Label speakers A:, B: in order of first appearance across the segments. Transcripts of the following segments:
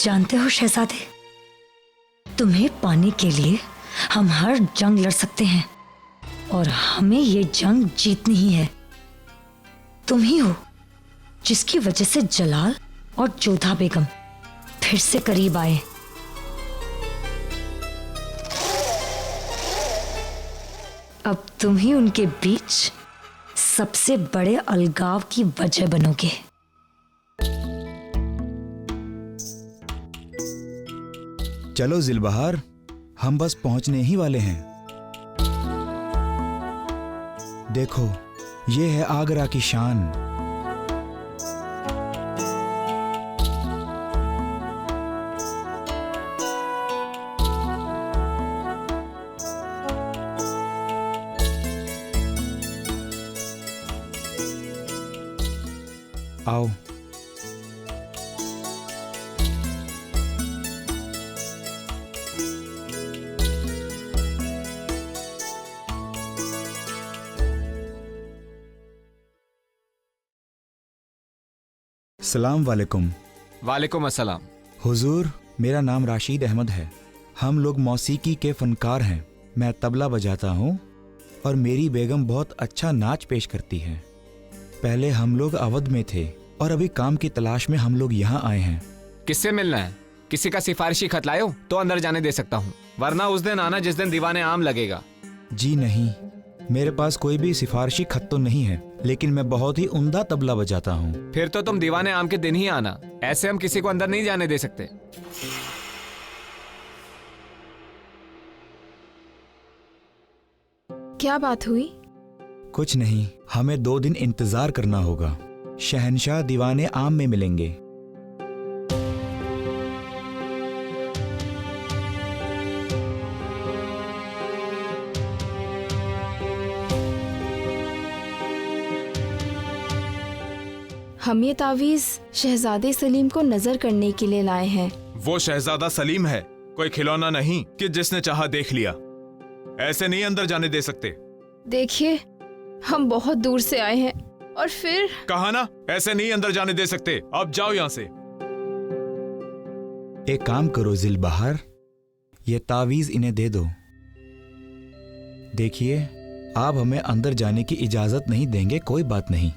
A: जानते हो शहजादे, तुम्हें पाने के लिए हम हर जंग लड़ सकते हैं और हमें ये जंग जीतनी ही है। तुम ही हो जिसकी वजह से जलाल और जोधा बेगम फिर से करीब आए। अब तुम ही उनके बीच सबसे बड़े अलगाव की वजह बनोगे।
B: चलो जिलबहार, हम बस पहुंचने ही वाले हैं। देखो, ये है आगरा की शान। आओ। सलाम वालेकुम।
C: वालेकुम अस्सलाम।
B: हुजूर, मेरा नाम राशिद अहमद है। हम लोग मौसीकी के फनकार हैं। मैं तबला बजाता हूँ और मेरी बेगम बहुत अच्छा नाच पेश करती है। पहले हम लोग अवध में थे और अभी काम की तलाश में हम लोग यहाँ आए हैं।
C: किससे मिलना है? किसी का सिफारिशी खत लाए हो तो अंदर जाने दे सकता हूँ, वरना उस दिन आना जिस दिन दीवाने आम लगेगा।
B: जी नहीं, मेरे पास कोई भी सिफारिशी खत तो नहीं है, लेकिन मैं बहुत ही उम्दा तबला बजाता हूँ।
C: फिर तो तुम दीवाने आम के दिन ही आना, ऐसे हम किसी को अंदर नहीं जाने दे सकते।
D: क्या बात हुई?
B: कुछ नहीं, हमें 2 दिन इंतजार करना होगा। शहंशाह दीवाने आम में मिलेंगे।
D: हम ये तावीज शहजादे सलीम को नजर करने के लिए लाए हैं।
E: वो शहजादा सलीम है, कोई खिलौना नहीं कि जिसने चाहा देख लिया। ऐसे नहीं अंदर जाने दे सकते।
D: देखिए, हम बहुत दूर से आए हैं और फिर
E: कहा ना, ऐसे नहीं अंदर जाने दे सकते। अब जाओ यहाँ से।
B: एक काम करो जिलबहार, ये तावीज इन्हें दे दो। देखिए, आप हमें अंदर जाने की इजाजत नहीं देंगे, कोई बात नहीं,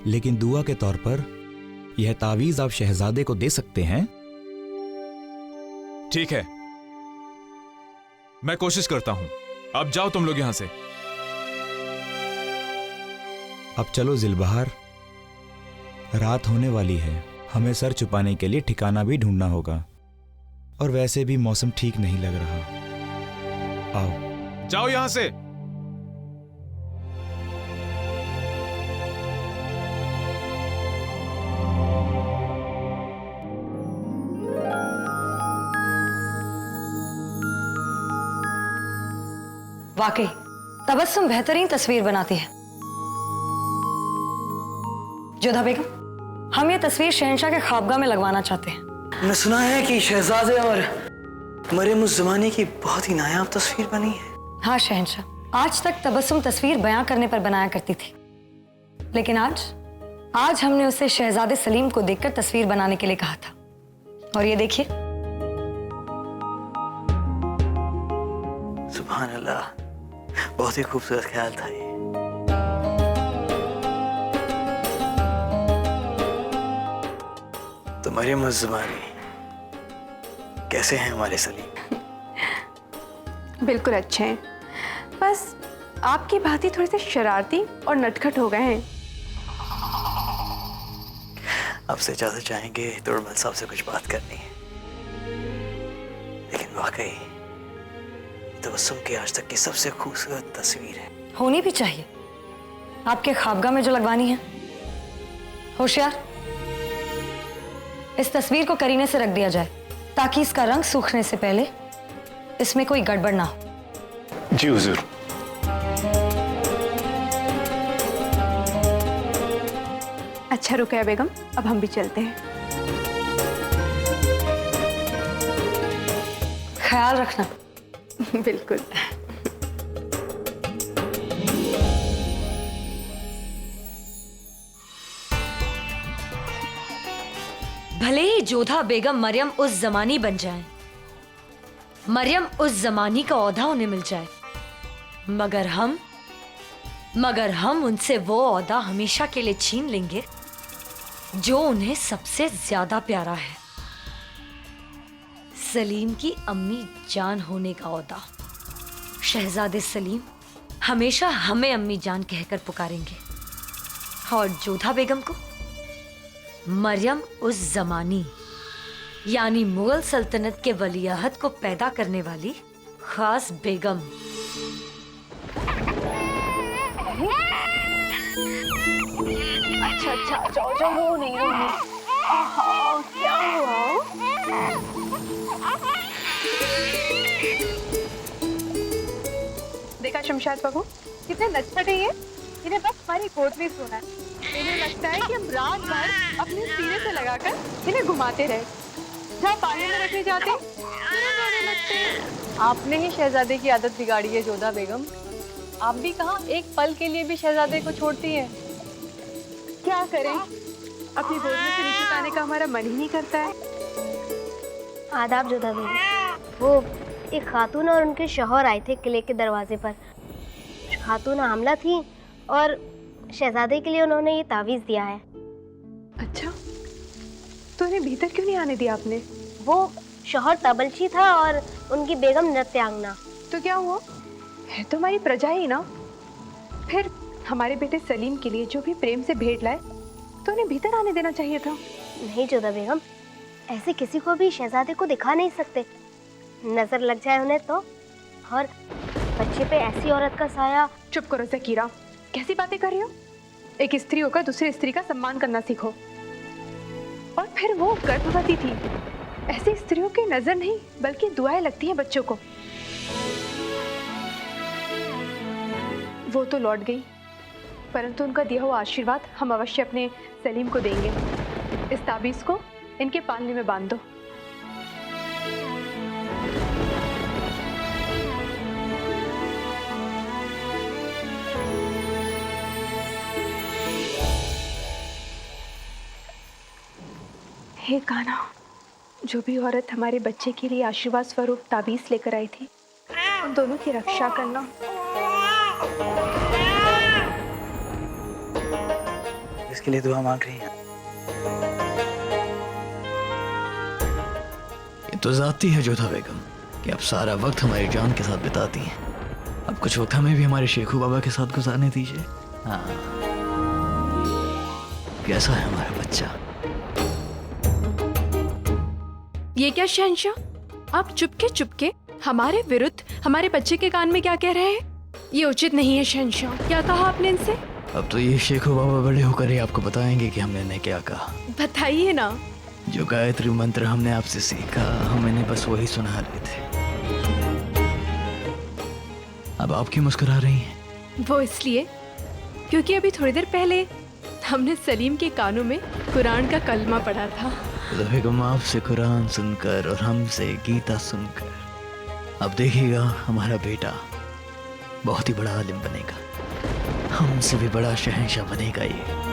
B: लेकिन दुआ के तौर पर यह तावीज आप शहजादे को दे सकते हैं।
E: ठीक है, मैं कोशिश करता हूँ। अब जाओ तुम लोग यहाँ से।
B: अब चलो जिलबहार, रात होने वाली है। हमें सर छुपाने के लिए ठिकाना भी ढूंढना होगा, और वैसे भी मौसम ठीक नहीं लग रहा। आओ।
E: जाओ यहाँ से।
A: वाकई तबस्सुम बेहतरीन तस्वीर बनाती है। जोधा बेगम, हम ये तस्वीर शहंशाह के ख्वाबगाह में लगवाना चाहते हैं।
F: मैंने सुना है कि शहजादे और मरियम उस जमाने की बहुत ही नायाब तस्वीर बनी है।
A: हाँ शहंशाह, आज तक तबस्सुम तस्वीर बयां करने पर बनाया करती थी, लेकिन आज हमने उसे शहजादे सलीम को देखकर तस्वीर बनाने के लिए कहा था। और ये देखिए।
F: सुभान अल्लाह, बहुत ही खूबसूरत ख्याल था ये। तो मरियम उस जमाने कैसे हैं हमारे सलीम?
G: बिल्कुल अच्छे हैं, बस आपकी भांति थोड़े से शरारती और नटखट हो गए हैं।
F: आपसे इजाजत चाहेंगे, तोड़मल साहब से कुछ बात करनी है। लेकिन वाकई तबस्सुम की आज तक की सबसे खूबसूरत तस्वीर है।
A: होनी भी चाहिए, आपके ख्वाबगाह में जो लगवानी है। होशियार, इस तस्वीर को करीने से रख दिया जाए ताकि इसका रंग सूखने से पहले इसमें कोई गड़बड़ ना हो।
F: जी हुजूर।
G: अच्छा रुकया बेगम, अब हम भी चलते हैं।
A: ख्याल रखना।
G: बिल्कुल।
A: भले ही जोधा बेगम मरियम उस जमानी बन जाए, मरियम उस जमानी का ओहदा उन्हें मिल जाए, मगर हम उनसे वो ओहदा हमेशा के लिए छीन लेंगे जो उन्हें सबसे ज्यादा प्यारा है, सलीम की अम्मी जान होने का ओहदा। शहजादे सलीम हमेशा हमें अम्मी जान कहकर पुकारेंगे और जोधा बेगम को मरियम उस जमानी यानी मुगल सल्तनत के वलीअहद को पैदा करने वाली खास बेगम।
G: अच्छा जाओ जाओ, रो नहीं। क्या हुआ? देखा शमशाद बाबू, कितने नटखट है ये। इन्हें बस हमारी गोद में सोना है। इन्हें लगता है कि हम रात भर अपने सीने से लगाकर इन्हें घुमाते रहे। जहाँ पानी में रखने जाते रोने लगते।
H: आपने ही शहजादे की आदत बिगाड़ी है जोधा बेगम। आप भी कहाँ एक पल के लिए भी शहजादे को छोड़ती हैं।
G: क्या करें, अपनी गोद में से नीचे आने का हमारा मन ही नहीं करता है।
I: आदाब जोधा बेगम। वो एक खातून और उनके शौहर आए थे किले के दरवाजे पर। खातून हामला थी और शहजादे के लिए उन्होंने ये तावीज़ दिया है।
G: अच्छा, तो इन्हें भीतर क्यों नहीं आने दिया आपने?
I: वो शौहर तबलची था और उनकी बेगम नृत्यांगना।
G: तो क्या हुआ, है तो हमारी प्रजा ही ना। फिर हमारे बेटे सलीम के लिए जो भी प्रेम से भेंट लाए तो उन्हें भीतर आने देना चाहिए था।
I: नहीं जोधा बेगम, ऐसे किसी को भी शहजादे को दिखा नहीं सकते, नजर लग जाए उन्हें तो। और बच्चे पे ऐसी औरत का साया।
G: चुप करो ज़कीरा, कैसी बातें कर रही हो? एक स्त्री होकर दूसरी स्त्री का सम्मान करना सीखो। और फिर वो गर्भवती थी। ऐसी स्त्रियों की नजर नहीं बल्कि दुआएं लगती हैं बच्चों को। वो तो लौट गई, परंतु उनका दिया हुआ आशीर्वाद हम अवश्य अपने सलीम को देंगे। इस ताबीज़ को इनके पालने में बांध दो। हे कान्हा, जो भी औरत हमारे बच्चे के लिए आशीर्वाद स्वरूप ताबीज़ लेकर आई थी, उन दोनों की रक्षा करना।
F: इसके लिए दुआ मांग रही है।
J: ये तो जाती है जोधा बेगम कि अब सारा वक्त हमारी जान के साथ बिताती हैं। अब कुछ वक्त हमें भी हमारे शेखू बाबा के साथ गुजारने दीजिए। हाँ, कैसा है हमारा बच्चा?
G: ये क्या शहंशाह, आप चुपके चुपके हमारे विरुद्ध हमारे बच्चे के कान में क्या कह रहे हैं? ये उचित नहीं है शहंशाह। क्या कहा आपने इनसे?
J: अब तो ये शेखू बाबा बड़े होकर ही आपको बताएंगे कि हमने इन्हें क्या कहा।
G: बताइए ना।
J: जो गायत्री मंत्र हमने आपसे सीखा, हम इन्हें बस वही सुना रहे थे। अब आप क्यों मुस्कुरा रही हैं?
G: वो इसलिए क्योंकि अभी थोड़ी देर पहले हमने सलीम के कानों में कुरान का कलमा पढ़ा था।
J: बेगम आपसे कुरान सुनकर और हमसे गीता सुनकर अब देखिएगा हमारा बेटा बहुत ही बड़ा आलिम बनेगा, हमसे भी बड़ा शहंशाह बनेगा ये।